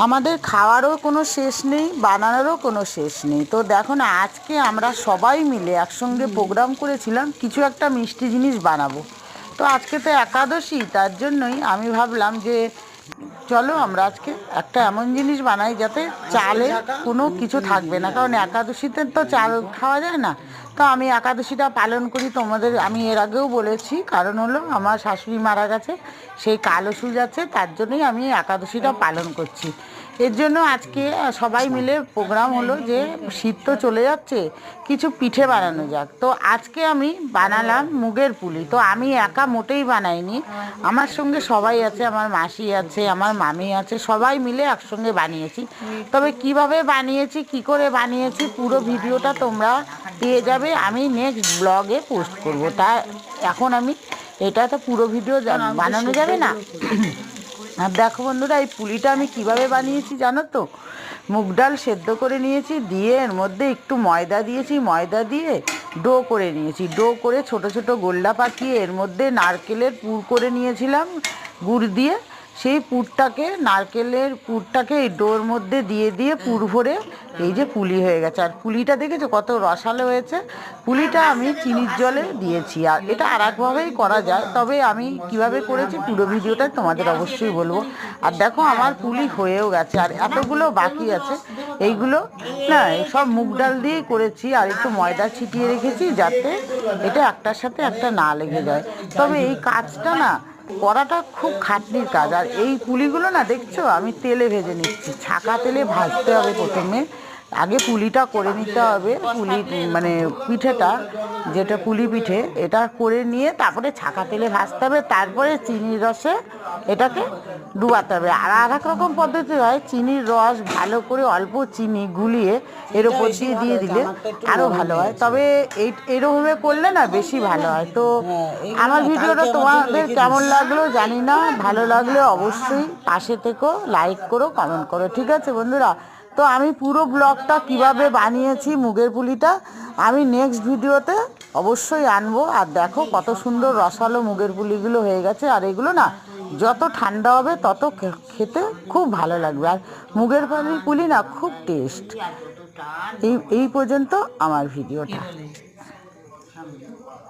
আমাদের খাওয়ারও কোনো শেষ নেই, বানানোরও কোনো শেষ নেই। তো দেখো না, আজকে আমরা সবাই মিলে একসঙ্গে প্রোগ্রাম করেছিলাম কিছু একটা মিষ্টি জিনিস বানাবো। তো আজকে তো একাদশী, তার জন্যই আমি ভাবলাম যে চলো আমরা আজকে একটা এমন জিনিস বানাই যাতে চালে কোনো কিছু থাকবে না, কারণ একাদশীতে তো চাল খাওয়া যায় না। তো আমি একাদশীটা পালন করি, তোমাদের আমি এর আগেও বলেছি, কারণ হলো আমার শাশুড়ি মারা গেছে, সেই কালো সুজ আছে, তার জন্যই আমি একাদশীটা পালন করছি। এর জন্য আজকে সবাই মিলে প্রোগ্রাম হলো যে শীত তো চলে যাচ্ছে, কিছু পিঠে বানানো যাক। তো আজকে আমি বানালাম মুগের পুলি। তো আমি একা মোটেই বানাইনি, আমার সঙ্গে সবাই আছে, আমার মাসি আছে, আমার মামি আছে, সবাই মিলে একসঙ্গে বানিয়েছি। তবে কিভাবে বানিয়েছি, কি করে বানিয়েছি, পুরো ভিডিওটা তোমরা পেয়ে যাবে, আমি নেক্সট ব্লগে পোস্ট করব। তা এখন আমি এটা তো পুরো ভিডিও বানানো যাবে না। আর দেখো বন্ধুরা, এই পুলিটা আমি কিভাবে বানিয়েছি জানো তো? মুগ ডাল সেদ্ধ করে নিয়েছি, দিয়ে এর মধ্যে একটু ময়দা দিয়েছি, ময়দা দিয়ে ডো করে নিয়েছি, ডো করে ছোট ছোট গোল্লা পাকিয়ে এর মধ্যে নারকেলের পুর করে নিয়েছিলাম গুড় দিয়ে। সেই পুরটাকে, নারকেলের পুরটাকে এই ডোর মধ্যে দিয়ে দিয়ে পুর ভরে এই যে পুলি হয়ে গেছে। আর পুলিটা দেখেছো কত রসালো হয়েছে? পুলিটা আমি চিনির জলে দিয়েছি। আর এটা আর একভাবেই করা যায়, তবে আমি কিভাবে করেছি পুরো ভিডিওটা তোমাদের অবশ্যই বলবো। আর দেখো আমার পুলি হয়েও গেছে, আর এতগুলো বাকি আছে। এইগুলো না সব মুগ ডাল দিয়েই করেছি, আর একটু ময়দা ছিটিয়ে রেখেছি যাতে এটা একটার সাথে একটা না লেগে যায়। তবে এই কাজটা না করাটা খুব খাটনির কাজ। আর এই পুলিগুলো না দেখছো আমি তেলে ভেজে নিচ্ছি, ছাকা তেলে ভাজতে হবে প্রথমে। আগে পুলিটা করে নিতে হবে, পুলি মানে পিঠেটা, যেটা পুলি পিঠে, এটা করে নিয়ে তারপরে ছাকা তেলে ভাজতে হবে, তারপরে চিনির রসে এটাকে ডুবাতে হবে। আর এক রকম পদ্ধতি হয়, চিনির রস ভালো করে অল্প চিনি গুলিয়ে এর ওপর দিয়ে দিয়ে দিলে আরও ভালো হয়। তবে এরকমভাবে করলে না বেশি ভালো হয়। তো আমার ভিডিওটা তোমাদের কেমন লাগলো জানি না, ভালো লাগলে অবশ্যই পাশে থেকো, লাইক করো, কমেন্ট করো, ঠিক আছে বন্ধুরা? তো আমি পুরো ব্লগটা কিভাবে বানিয়েছি মুগের পুলিটা আমি নেক্সট ভিডিওতে অবশ্যই আনবো। আর দেখো কত সুন্দর রসালো মুগের পুলিগুলো হয়ে গেছে। আর এগুলো না যত ঠান্ডা হবে তত খেতে খুব ভালো লাগবে। আর মুগের পুলি না খুব টেস্ট। এই পর্যন্ত আমার ভিডিওটা।